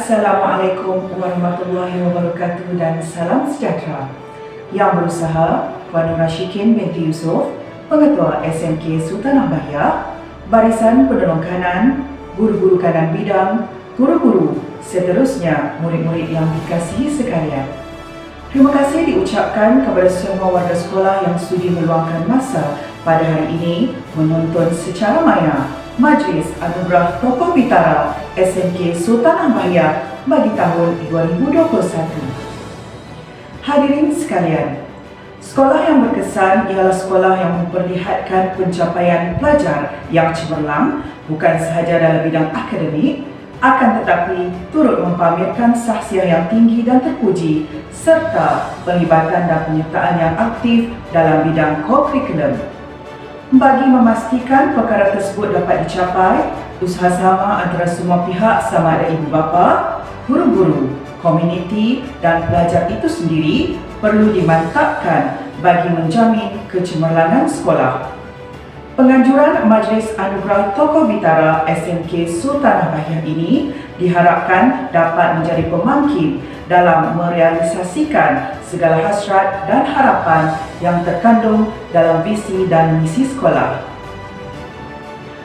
Assalamualaikum warahmatullahi wabarakatuh dan salam sejahtera. Yang berusaha Puan Nur Rashikin binti Yusof, Pengetua SMK Sultanah Bahia, Barisan Penolong Kanan, Guru-guru kanan bidang, guru-guru, seterusnya murid-murid yang dikasihi sekalian. Terima kasih diucapkan kepada semua warga sekolah yang sudi meluangkan masa pada hari ini menonton secara maya Majlis Anugerah Tokoh Bitara SMK Sultanah Bahia bagi tahun 2021. Hadirin sekalian, sekolah yang berkesan ialah sekolah yang memperlihatkan pencapaian pelajar yang cemerlang bukan sahaja dalam bidang akademik, akan tetapi turut mempamerkan sahsiah yang tinggi dan terpuji serta pelibatan dan penyertaan yang aktif dalam bidang co-curriculum. Bagi memastikan perkara tersebut dapat dicapai, usaha sama antara semua pihak sama ada ibu bapa, guru-guru, komuniti dan pelajar itu sendiri perlu dimantapkan bagi menjamin kecemerlangan sekolah. Penganjuran Majlis Anugerah Tokoh Bitara SMK Sultanah Bahia ini diharapkan dapat menjadi pemangkit dalam merealisasikan segala hasrat dan harapan yang terkandung dalam visi dan misi sekolah.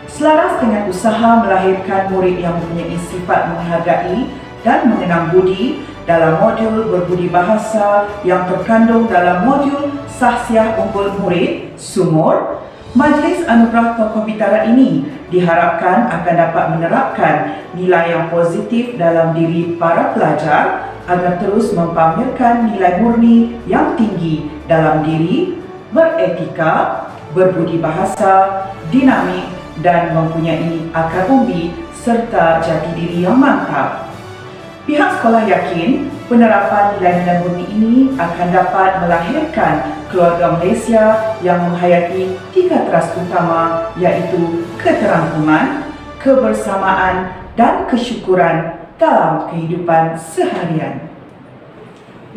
Selaras dengan usaha melahirkan murid yang mempunyai sifat menghargai dan mengenang budi dalam modul berbudi bahasa yang terkandung dalam modul Sahsiah Unggul Murid Sumur, Majlis Anugerah Tokoh Bitara ini diharapkan akan dapat menerapkan nilai yang positif dalam diri para pelajar agar terus mempamerkan nilai murni yang tinggi dalam diri, beretika, berbudi bahasa, dinamik dan mempunyai akar umbi serta jati diri yang mantap. Pihak sekolah yakin penerapan nilai-nilai murni ini akan dapat melahirkan keluarga Malaysia yang menghayati 3 teras utama iaitu keterangkuman, kebersamaan dan kesyukuran dalam kehidupan seharian.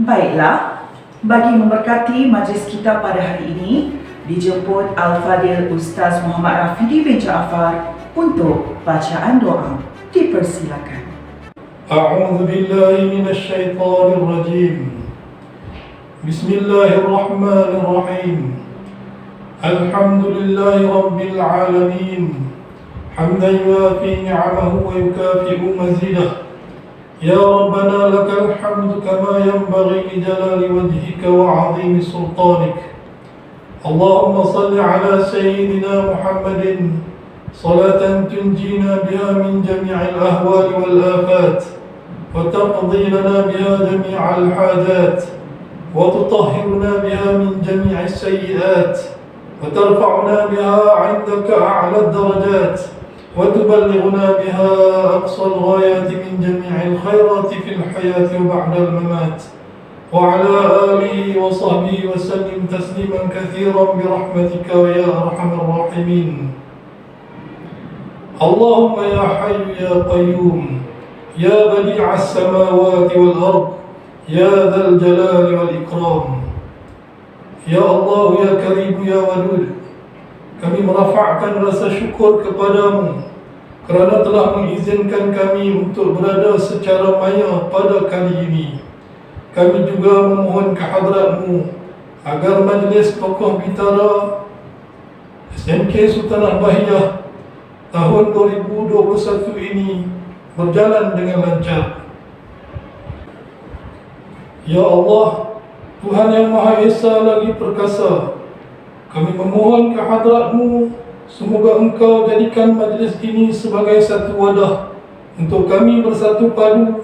Baiklah, bagi memberkati majlis kita pada hari ini, dijemput Al-Fadil Ustaz Muhammad Rafidi bin Jaafar untuk bacaan doa. Dipersilakan. أعوذ بالله من الشيطان الرجيم بسم الله الرحمن الرحيم الحمد لله رب العالمين حمدا يوافي نعمه ويكافئ مزيده يا ربنا لك الحمد كما ينبغي لجلال وجهك وعظيم سلطانك اللهم صل على سيدنا محمد صلاة تنجينا بها من جميع الأهوال والآفات وتقضي لنا بها جميع الحاجات وتطهرنا بها من جميع السيئات وترفعنا بها عندك أعلى الدرجات وتبلغنا بها أقصى الغايات من جميع الخيرات في الحياة وبعد الممات وعلى آله وصحبه وسلم تسليما كثيرا برحمتك ويا أرحم الراحمين اللهم يا حي يا قيوم يا بديع السماوات والأرض يا ذا الجلال والإكرام يا الله يا كريم يا ودود kami merafakkan rasa syukur kepadamu kerana telah mengizinkan kami untuk berada secara maya pada kali ini. Kami juga memohon kehadratmu agar Majlis Tokoh Bitara SMK Sultanah Bahia tahun 2021 ini berjalan dengan lancar. Ya Allah, Tuhan yang Maha Esa lagi perkasa, kami memohon kehadratmu, semoga Engkau jadikan majlis ini sebagai satu wadah untuk kami bersatu padu,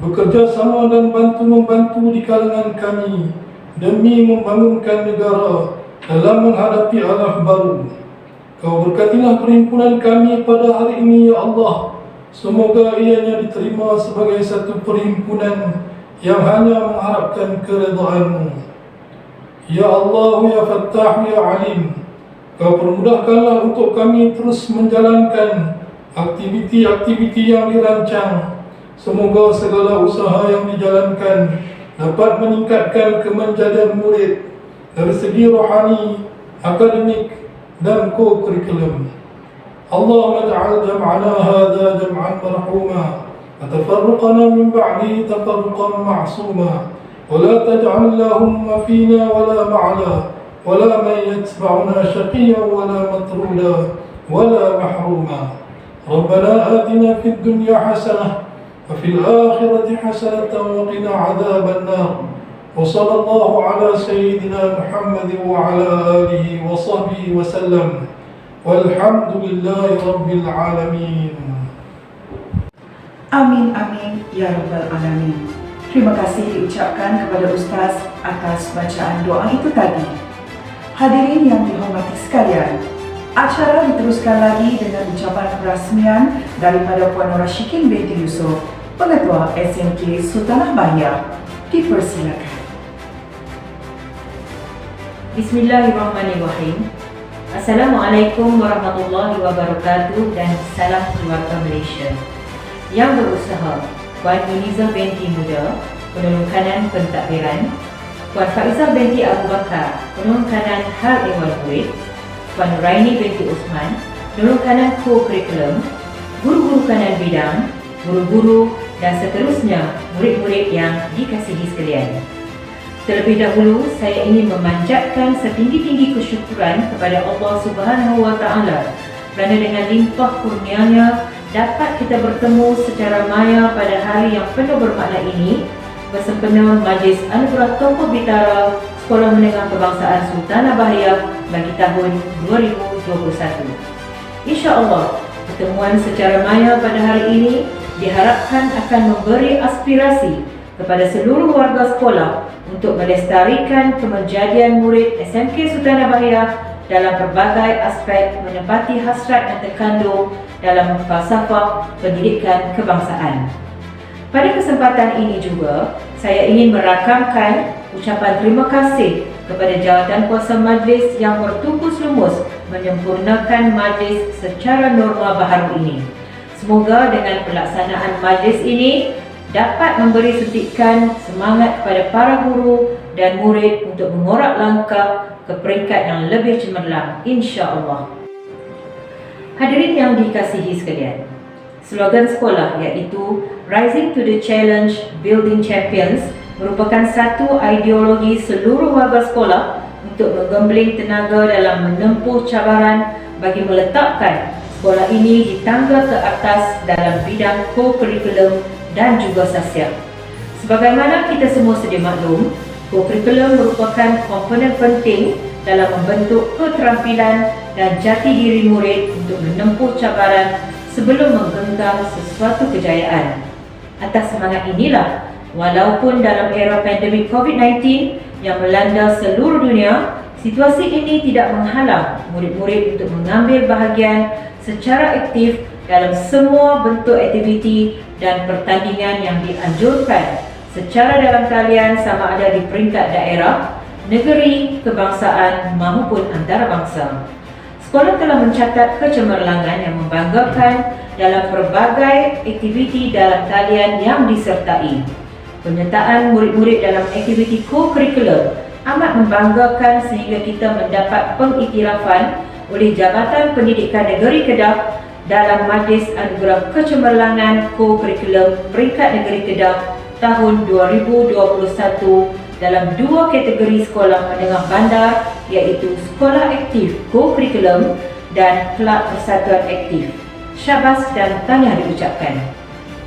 bekerja sama dan bantu-membantu di kalangan kami demi membangunkan negara dalam menghadapi alaf baru. Kau berkatilah perhimpunan kami pada hari ini, Ya Allah. Semoga ianya diterima sebagai satu perhimpunan yang hanya mengharapkan keredaan-Mu. Ya Allah, Ya Fattah, Ya Alim, Kau permudahkanlah untuk kami terus menjalankan aktiviti-aktiviti yang dirancang. Semoga segala usaha yang dijalankan dapat meningkatkan kemenjadian murid dari segi rohani, akademik dan co-curriculum. Allahumma ja'al jam'ana hadha jam'an marhuma وتفرقنا من بعده تفرقا معصوما ولا تجعل اللهم فينا ولا معنا ولا من يتبعنا شقيا ولا مطرودا ولا محروما ربنا آتنا في الدنيا حسنة وفي الآخرة حسنة وقنا عذاب النار وصلى الله على سيدنا محمد وعلى آله وصحبه وسلم والحمد لله رب العالمين. Amin amin ya rabbal alamin. Terima kasih diucapkan kepada Ustaz atas bacaan doa itu tadi. Hadirin yang dihormati sekalian, acara diteruskan lagi dengan ucapan perasmian daripada Puan Rashikin binti Yusof, Pengetua SMK Sultanah Bahia. Dipersilakan. Bismillahirrahmanirrahim. Assalamualaikum warahmatullahi wabarakatuh dan salam keluarga Malaysia. Yang berusaha Puan Yuniza binti Muda, Penolong Kanan Pentadbiran, Puan Faizah binti Abu Bakar, Penolong Kanan Hal Ehwal Murid, Puan Raini binti Usman, Penolong Kanan Co-Curriculum, guru-guru kanan bidang, guru-guru dan seterusnya murid-murid yang dikasihi sekalian. Terlebih dahulu, saya ingin memanjatkan setinggi-tinggi kesyukuran kepada Allah Subhanahu wa Ta'ala kerana dengan limpah kurnianya dapat kita bertemu secara maya pada hari yang penuh bermakna ini bersempena Majlis Anugerah Tokoh Bitara Sekolah Menengah Kebangsaan Sultanah Bahia bagi tahun 2021. InsyaAllah, pertemuan secara maya pada hari ini diharapkan akan memberi aspirasi kepada seluruh warga sekolah untuk melestarikan kemenjadian murid SMK Sultanah Bahia dalam pelbagai aspek menepati hasrat yang terkandung dalam falsafah pendidikan kebangsaan. Pada kesempatan ini juga, saya ingin merakamkan ucapan terima kasih kepada jawatan kuasa majlis yang bertukus lumus menyempurnakan majlis secara norma baharu ini. Semoga dengan pelaksanaan majlis ini dapat memberi suntikan semangat kepada para guru dan murid untuk mengorak langkah ke peringkat yang lebih cemerlang, insya-Allah. Hadirin yang dikasihi sekalian, slogan sekolah iaitu Rising to the Challenge, Building Champions merupakan satu ideologi seluruh warga sekolah untuk menggembling tenaga dalam menempuh cabaran bagi meletakkan sekolah ini di tangga ke atas dalam bidang co-curriculum dan juga sasiah. Sebagaimana kita semua sedia maklum, co-curriculum merupakan komponen penting dalam membentuk keterampilan dan jati diri murid untuk menempuh cabaran sebelum menggenggam sesuatu kejayaan. Atas semangat inilah, walaupun dalam era pandemik COVID-19 yang melanda seluruh dunia, situasi ini tidak menghalang murid-murid untuk mengambil bahagian secara aktif dalam semua bentuk aktiviti dan pertandingan yang dianjurkan secara dalam talian sama ada di peringkat daerah, negeri, kebangsaan maupun antarabangsa. Sekolah telah mencatat kecemerlangan yang membanggakan dalam pelbagai aktiviti dalam talian yang disertai. Penyertaan murid-murid dalam aktiviti co-curriculum amat membanggakan sehingga kita mendapat pengiktirafan oleh Jabatan Pendidikan Negeri Kedah dalam Majlis Anugerah Kecemerlangan Co-Curriculum Peringkat Negeri Kedah tahun 2021 dalam dua kategori sekolah menengah bandar iaitu Sekolah Aktif Co-Curriculum dan Kelab Persatuan Aktif. Syabas dan tahniah diucapkan.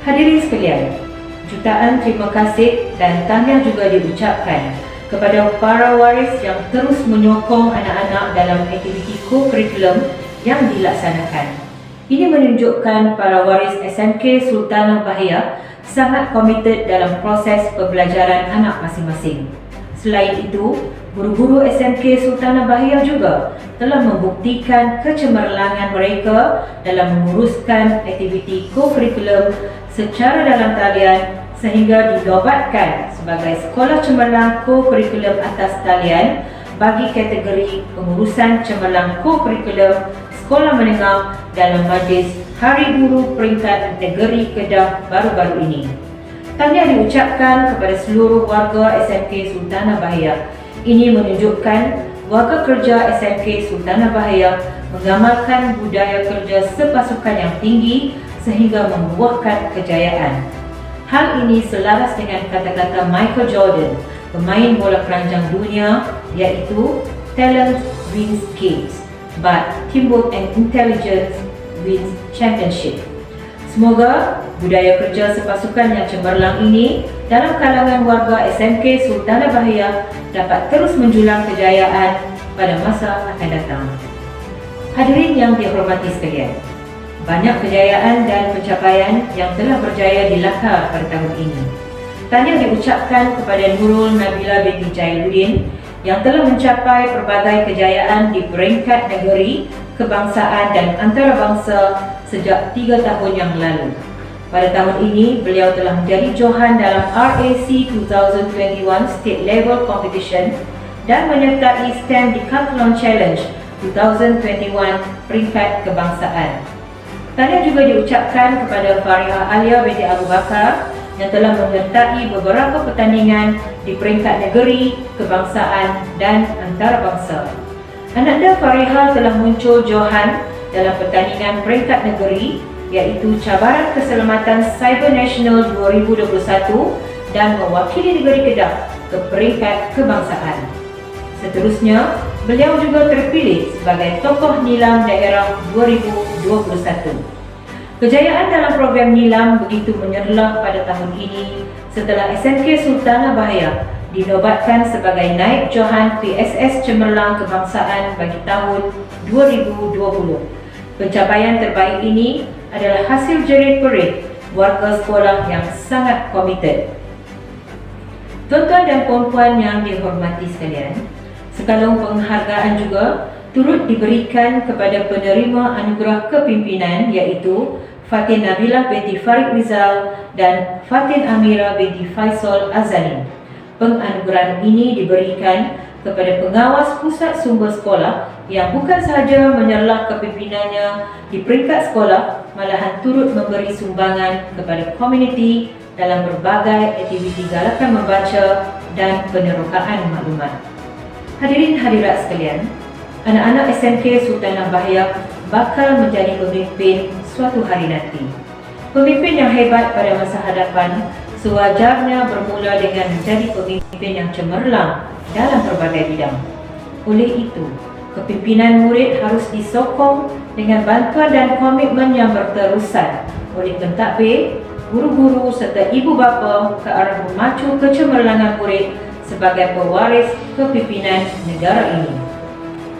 Hadirin sekalian, jutaan terima kasih dan tahniah juga diucapkan kepada para waris yang terus menyokong anak-anak dalam aktiviti co-curriculum yang dilaksanakan. Ini menunjukkan para waris SMK Sultanah Bahia sangat komited dalam proses pembelajaran anak masing-masing. Selain itu, guru-guru SMK Sultanah Bahia juga telah membuktikan kecemerlangan mereka dalam menguruskan aktiviti co-curriculum secara dalam talian sehingga dinobatkan sebagai Sekolah Cemerlang Co-Curriculum atas talian bagi kategori pengurusan cemerlang co-curriculum sekolah menengah dalam Majlis Hari Guru Peringkat Negeri Kedah baru-baru ini. Tahniah diucapkan kepada seluruh warga SMK Sultanah Bahia. Ini menunjukkan warga kerja SMK Sultanah Bahia mengamalkan budaya kerja sepasukan yang tinggi sehingga membuahkan kejayaan. Hal ini selaras dengan kata-kata Michael Jordan, pemain bola keranjang dunia, iaitu talent wins games, but teamwork and intelligence wins championship. Semoga budaya kerja sepasukan yang cemerlang ini dalam kalangan warga SMK Sultanah Bahia dapat terus menjulang kejayaan pada masa akan datang. Hadirin yang dihormati sekalian, banyak kejayaan dan pencapaian yang telah berjaya dilakar pada tahun ini. Tahniah diucapkan kepada Nurul Nabila binti Jailuddin yang telah mencapai pelbagai kejayaan di peringkat negeri, kebangsaan dan antarabangsa sejak 3 tahun yang lalu. Pada tahun ini, beliau telah menjadi johan dalam RAC 2021 State Level Competition dan menyertai STEM Decathlon Challenge 2021 peringkat kebangsaan. Tahniah juga diucapkan kepada Fariha Alia binti Abu Bakar yang telah menyertai beberapa pertandingan di peringkat negeri, kebangsaan dan antarabangsa. Ananda Fariha telah muncul johan dalam pertandingan peringkat negeri, iaitu Cabaran Keselamatan Cyber National 2021 dan mewakili negeri Kedah ke peringkat kebangsaan. Seterusnya, beliau juga terpilih sebagai tokoh Nilam Daerah 2021. Kejayaan dalam program Nilam begitu menyerlah pada tahun ini setelah SMK Sultanah Bahia dinobatkan sebagai naib johan PSS Cemerlang Kebangsaan bagi tahun 2020. Pencapaian terbaik ini adalah hasil jerit perit warga sekolah yang sangat komited. Tuan-tuan dan puan-puan yang dihormati sekalian, sekalung penghargaan juga turut diberikan kepada penerima anugerah kepimpinan, iaitu Fatin Nabilah binti Farid Rizal dan Fatin Amira binti Faisal Azali. Penganugerahan ini diberikan kepada pengawas pusat sumber sekolah yang bukan sahaja menyerlah kepimpinannya di peringkat sekolah, malahan turut memberi sumbangan kepada komuniti dalam berbagai aktiviti galakan membaca dan penerokaan maklumat. Hadirin hadirat sekalian, anak-anak SMK Sultanah Bahia bakal menjadi pemimpin suatu hari nanti. Pemimpin yang hebat pada masa hadapan sewajarnya bermula dengan menjadi pemimpin yang cemerlang dalam pelbagai bidang. Oleh itu, kepimpinan murid harus disokong dengan bantuan dan komitmen yang berterusan oleh pentadbir, guru-guru serta ibu bapa ke arah memacu kecemerlangan murid sebagai pewaris kepimpinan negara ini.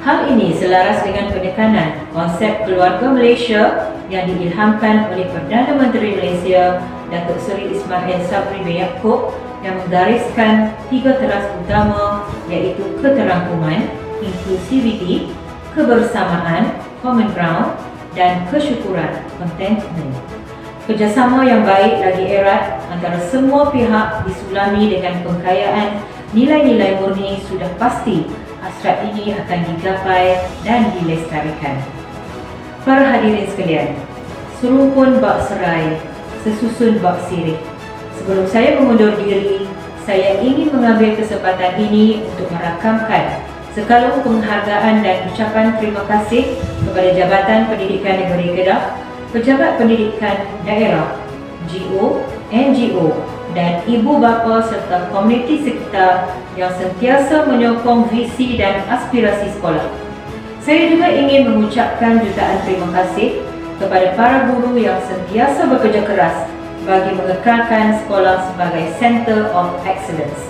Hal ini selaras dengan penekanan konsep keluarga Malaysia yang diilhamkan oleh Perdana Menteri Malaysia Datuk Seri Ismail Sabri bin Yaakob yang menggariskan 3 teras utama, iaitu keterangkuman, inklusiviti, kebersamaan, common ground dan kesyukuran, contentment. Kerjasama yang baik lagi erat antara semua pihak disulami dengan pengkayaan nilai-nilai murni sudah pasti hasrat ini akan digapai dan dilestarikan. Para hadirin sekalian, serumpun bak serai, sesusun bak sirih. Sebelum saya mengundur diri, saya ingin mengambil kesempatan ini untuk merakamkan sekalung penghargaan dan ucapan terima kasih kepada Jabatan Pendidikan Negeri Kedah, Pejabat Pendidikan Daerah, GO, NGO dan ibu bapa serta komuniti sekitar yang sentiasa menyokong visi dan aspirasi sekolah. Saya juga ingin mengucapkan jutaan terima kasih kepada para guru yang sentiasa bekerja keras bagi mengekalkan sekolah sebagai Center of Excellence.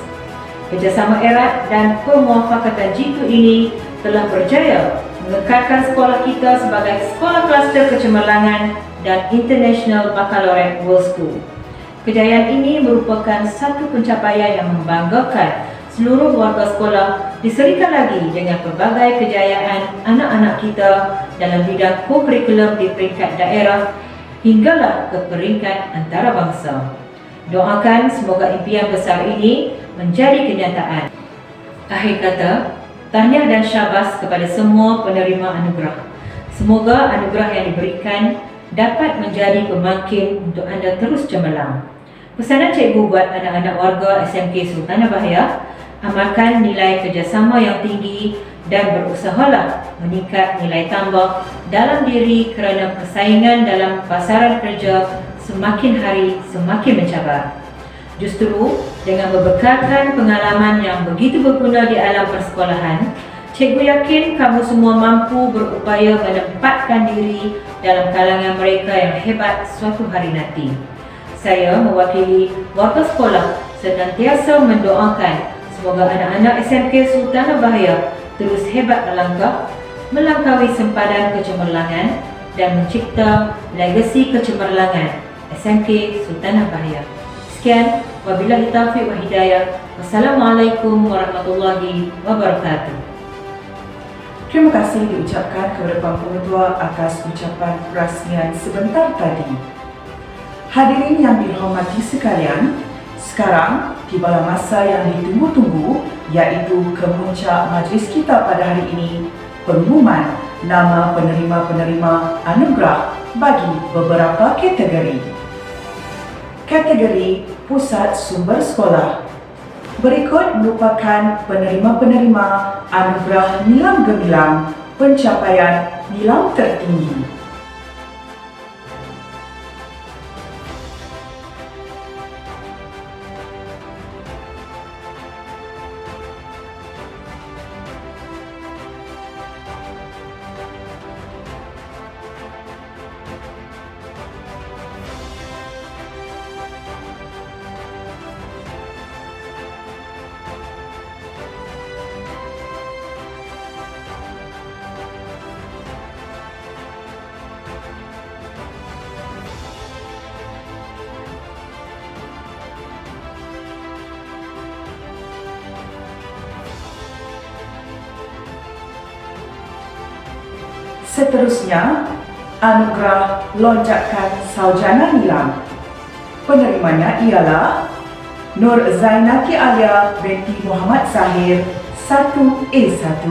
Kerjasama erat dan pemuafakatan jitu ini telah berjaya mengekalkan sekolah kita sebagai sekolah kluster kecemerlangan dan International Baccalaureate World School. Kejayaan ini merupakan satu pencapaian yang membanggakan seluruh warga sekolah, diserikan lagi dengan pelbagai kejayaan anak-anak kita dalam bidang co-curriculum di peringkat daerah hinggalah ke peringkat antarabangsa. Doakan semoga impian besar ini menjadi kenyataan. Akhir kata, tahniah dan syabas kepada semua penerima anugerah. Semoga anugerah yang diberikan dapat menjadi pemangkin untuk anda terus cemerlang. Pesanan cikgu buat anak-anak warga SMK Sultanah Bahia, amalkan nilai kerjasama yang tinggi dan berusahalah meningkat nilai tambah dalam diri kerana persaingan dalam pasaran kerja semakin hari semakin mencabar. Justru dengan membekalkan pengalaman yang begitu berguna di alam persekolahan, cikgu yakin kamu semua mampu berupaya menempatkan diri dalam kalangan mereka yang hebat suatu hari nanti. Saya mewakili warga sekolah senantiasa mendoakan semoga anak-anak SMK Sultanah Bahaya terus hebat melangkaui sempadan kecemerlangan dan mencipta legasi kecemerlangan SMK Sultanah Bahaya. Sekian, wabillahi taufiq wa hidayah. Wassalamualaikum warahmatullahi wabarakatuh. Terima kasih diucapkan kepada Puan Pengetua atas ucapan perasmian sebentar tadi. Hadirin yang dihormati sekalian, sekarang tibalah masa yang ditunggu-tunggu, iaitu kemuncak majlis kita pada hari ini, pengumuman nama penerima-penerima anugerah bagi beberapa kategori. Kategori Pusat Sumber Sekolah. Berikut merupakan penerima-penerima anugerah Nilam Gemilang pencapaian Nilam tertinggi. Seterusnya, anugerah lonjakan sarjana Nilam. Penerimanya ialah Nur Zainati Alia binti Muhammad Zahir 1A1,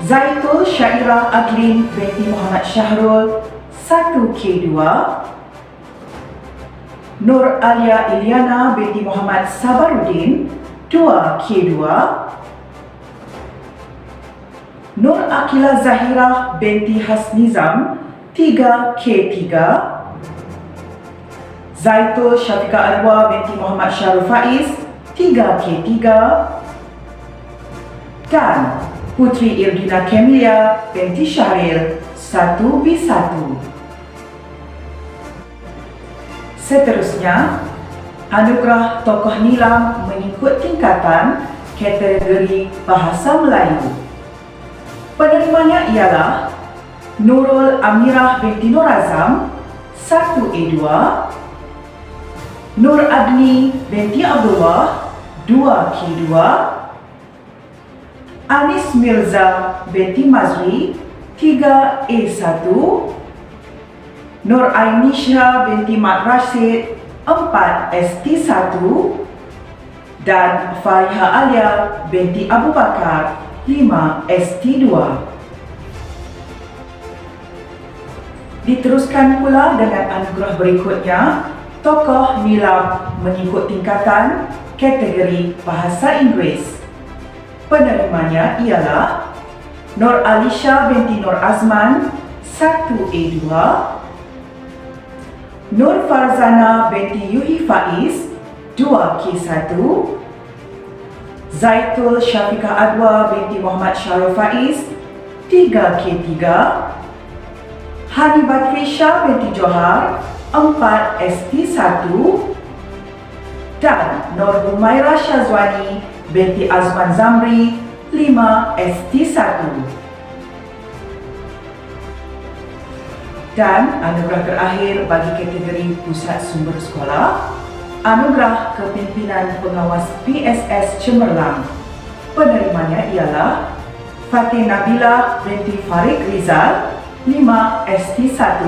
Zaitul Syairah Adlin binti Muhammad Syahrul 1K2, Nur Alia Iliana binti Muhammad Sabaruddin 2K2, Nur Akila Zahira binti Hasnizam 3K3, Zaitul Syafiqah Anwar binti Muhammad Syarul Faiz 3K3, dan Putri Irdina Kemilia binti Syahril 1B1. Seterusnya, anugerah tokoh Nilam mengikut tingkatan kategori Bahasa Melayu. Penerimanya ialah Nurul Amirah binti Nur Azam 1A2, Nur Adni binti Abdullah 2K2, Anis Mirza binti Mazri 3A1, Nur Ainisha binti Mat Rashid 4ST1, dan Fariha Alia binti Abu Bakar 5ST2. Diteruskan pula dengan anugerah berikutnya, tokoh Nilam mengikut tingkatan kategori Bahasa Inggeris. Penerimanya ialah Nur Alisha binti Nur Azman 1A2, Nur Farzana binti Yuhi Faiz 2K1, Zaitul Syafiqah Adwa binti Muhammad Syarul Faiz 3K3, Hani Batrisha binti Johar 4ST1, dan Nur Humaira Syazwani binti Azman Zamri 5ST1. Dan anugerah terakhir bagi kategori Pusat Sumber Sekolah, anugerah Kepimpinan Pengawas PSS Cemerlang. Penerimanya ialah Fatih Nabila binti Farid Rizal 5ST1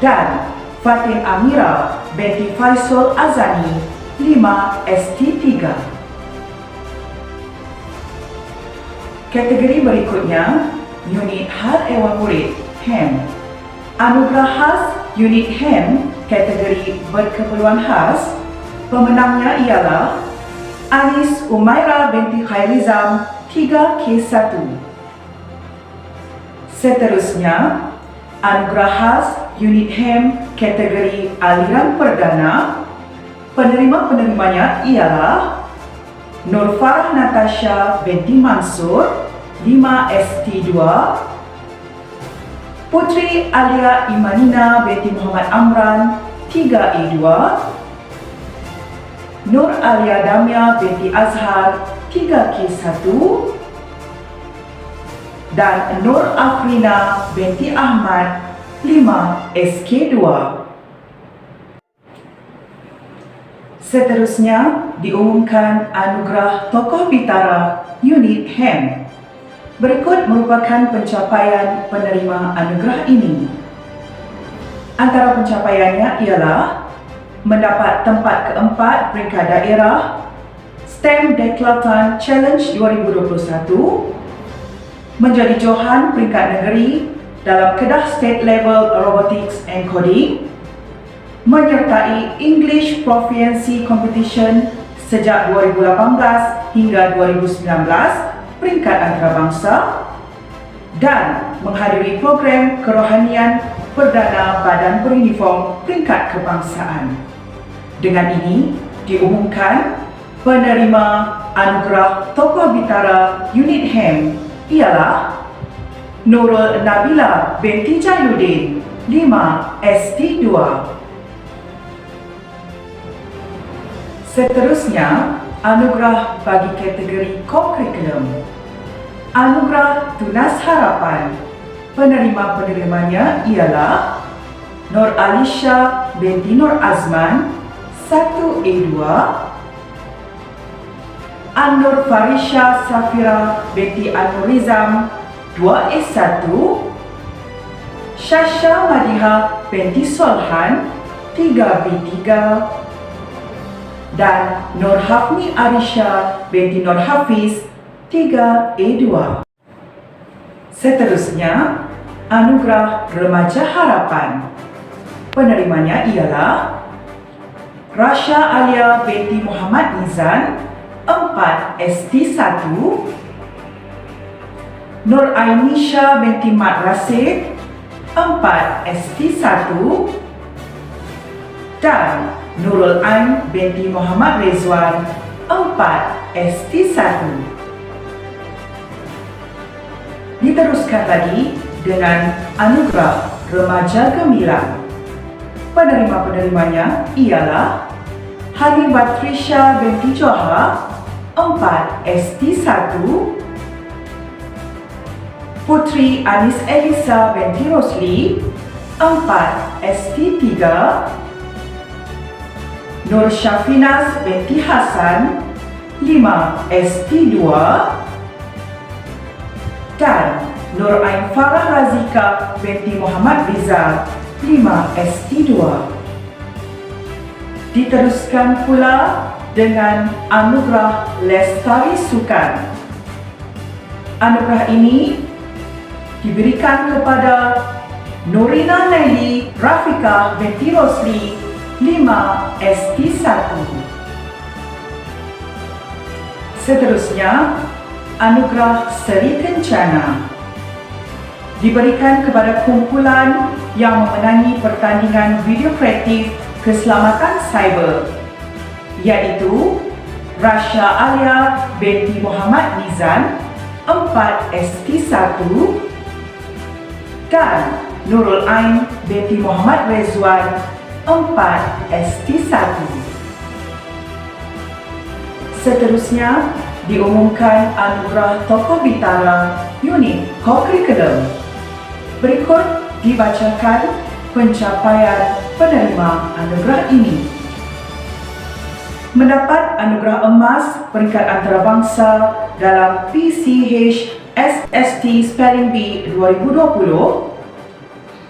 dan Fatin Amira binti Faisal Azani 5ST3. Kategori berikutnya, Unit Hal Ehwal Murid HEM. Anugerah khas Unit HEM kategori berkeperluan khas, pemenangnya ialah Anis Umaira binti Khairizam 3K1. Seterusnya, anugerah khas unit HEM kategori aliran perdana. Penerima-penerimanya ialah Nur Farah Natasha binti Mansur 5ST2, Putri Alia Imanina binti Muhammad Amran 3E2, Nur Alia Damia binti Azhar 3K1, dan Nur Afrina binti Ahmad 5SK2. Seterusnya diumumkan anugerah Tokoh Bitara unit HEM. Berikut merupakan pencapaian penerima anugerah ini. Antara pencapaiannya ialah mendapat tempat keempat peringkat daerah STEM Decathlon Challenge 2021, menjadi johan peringkat negeri dalam Kedah State Level Robotics and Coding, menyertai English Proficiency Competition sejak 2018 hingga 2019 peringkat antarabangsa, dan menghadiri program kerohanian perdana Badan Beruniform peringkat kebangsaan. Dengan ini diumumkan penerima anugerah Tokoh Bitara unit HEM ialah Nurul Nabila binti Jailuddin 5ST2. Seterusnya, anugerah bagi kategori co-curriculum. Anugerah Tunas Harapan. Penerima-penerimanya ialah Nur Alisha binti Nur Azman 1E2, An-Nur Farisha Safira binti An-Nurizam 2S1, Syasha Madiha binti Solhan 3B3, dan Nur Hafni Arisha binti Nur Hafiz 3E2. Seterusnya, anugerah Remaja Harapan. Penerimanya ialah Rasha Alia binti Muhammad Nizan 4ST1, Nur Ainisha binti Mat Rasid 4ST1, dan Nurul Ain binti Muhammad Rizwan 4ST1. Diteruskan lagi dengan anugerah Remaja Gemilang. Penerima-penerimanya ialah Hani Batrisha binti Johar 4ST1, Putri Anis Elisa binti Rosli 4ST3, Nur Syafinas binti Hasan 5ST2, dan Nur Ain Farah Razika binti Muhammad Rizal 5ST2. Diteruskan pula dengan anugerah Lestari Sukan. Anugerah ini diberikan kepada Nurina Naili Rafika binti Rosli 5ST1. Seterusnya, anugerah Seri Kencana diberikan kepada kumpulan yang memenangi pertandingan video kreatif keselamatan cyber, iaitu Rasha Alia binti Muhammad Nizan 4ST1 dan Nurul Ain binti Muhammad Rezwan 4ST1. Seterusnya diumumkan anugerah Tokoh Bitara unit co-curriculum. Berikut dibacakan pencapaian penerima anugerah ini. Mendapat anugerah emas peringkat antarabangsa dalam PCH SST Spelling Bee 2020,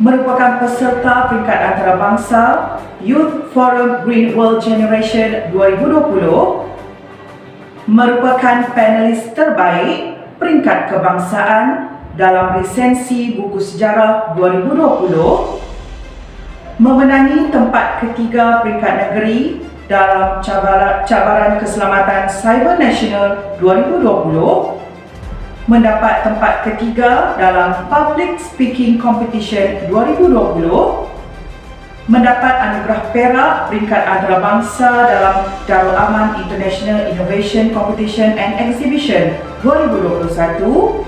merupakan peserta peringkat antarabangsa Youth Forum Green World Generation 2020, merupakan panelis terbaik peringkat kebangsaan dalam resensi buku sejarah 2020, memenangi tempat ketiga peringkat negeri dalam cabaran keselamatan Cyber Nasional 2020, mendapat tempat ketiga dalam Public Speaking Competition 2020, mendapat anugerah perak peringkat antarabangsa dalam Darul Aman International Innovation Competition and Exhibition 2021,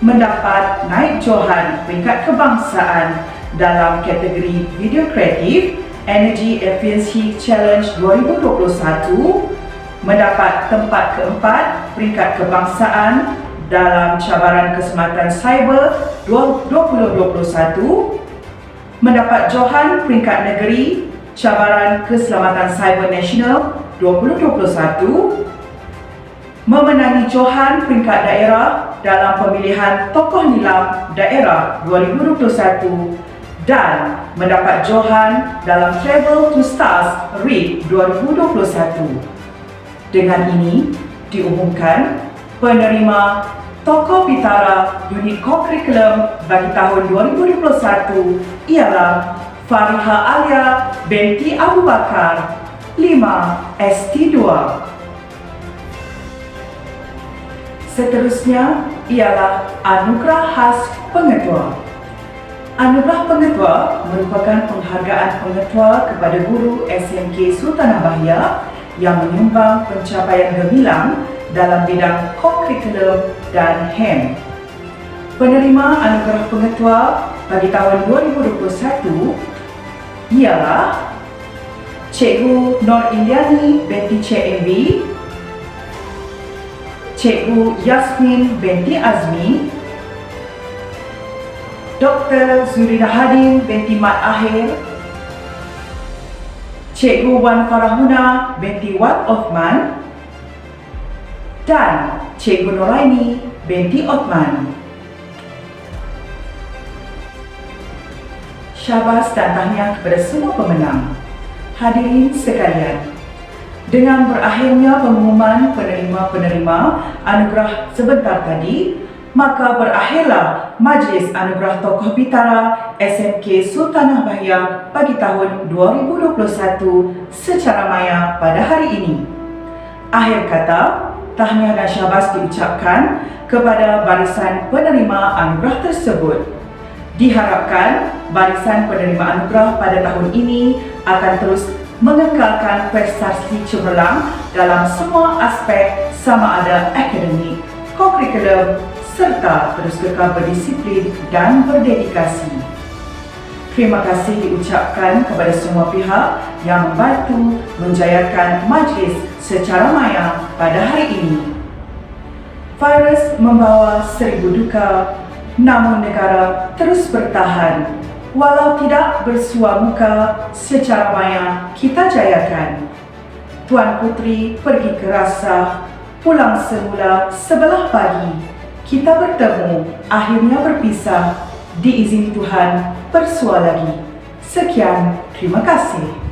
mendapat naik johan peringkat kebangsaan dalam kategori Video Kreatif Energy Efficiency Challenge 2021, mendapat tempat keempat peringkat kebangsaan dalam cabaran keselamatan cyber 2021, mendapat johan peringkat negeri cabaran keselamatan cyber nasional 2021, memenangi johan peringkat daerah dalam pemilihan tokoh nilam daerah 2021 dan mendapat johan dalam Travel to Stars REAP 2021. Dengan ini diumumkan penerima Tokoh Pitara Unit Kokurikulum bagi tahun 2021 ialah Fariha Alia binti Abu Bakar, 5 ST2. Seterusnya ialah Anugerah Khas Pengetua. Anugerah Pengetua merupakan penghargaan pengetua kepada guru SMK Sultanah Bahia yang menyumbang pencapaian gemilang dalam bidang kokurikulum dan HEM. Penerima Anugerah Pengetua bagi tahun 2021 ialah Cikgu Nur Indiani binti CMB, Cikgu Yasmin binti Azmi, Dr. Zurina Hadin binti Mat Ahir, Cikgu Wan Farahuna binti Wat Othman, dan Cikgu Nuraini binti Othman. Syabas dan tahniah kepada semua pemenang. Hadirin sekalian, dengan berakhirnya pengumuman penerima-penerima anugerah sebentar tadi, maka berakhirlah Majlis Anugerah Tokoh Pitara SMK Sultanah Bahia bagi tahun 2021 secara maya pada hari ini. Akhir kata, tahniah dan syabas diucapkan kepada barisan penerima anugerah tersebut. Diharapkan barisan penerima anugerah pada tahun ini akan terus mengekalkan prestasi cemerlang dalam semua aspek sama ada akademik, kokurikulum serta terus kekal berdisiplin dan berdedikasi. Terima kasih diucapkan kepada semua pihak yang membantu menjayakan majlis secara maya pada hari ini. Virus membawa 1000 duka, namun negara terus bertahan. Walau tidak bersua muka, secara maya kita jayakan. Tuan Putri pergi ke Rasah, pulang semula sebelah pagi. Kita bertemu, akhirnya berpisah. Diizin Tuhan, bersua lagi. Sekian, terima kasih.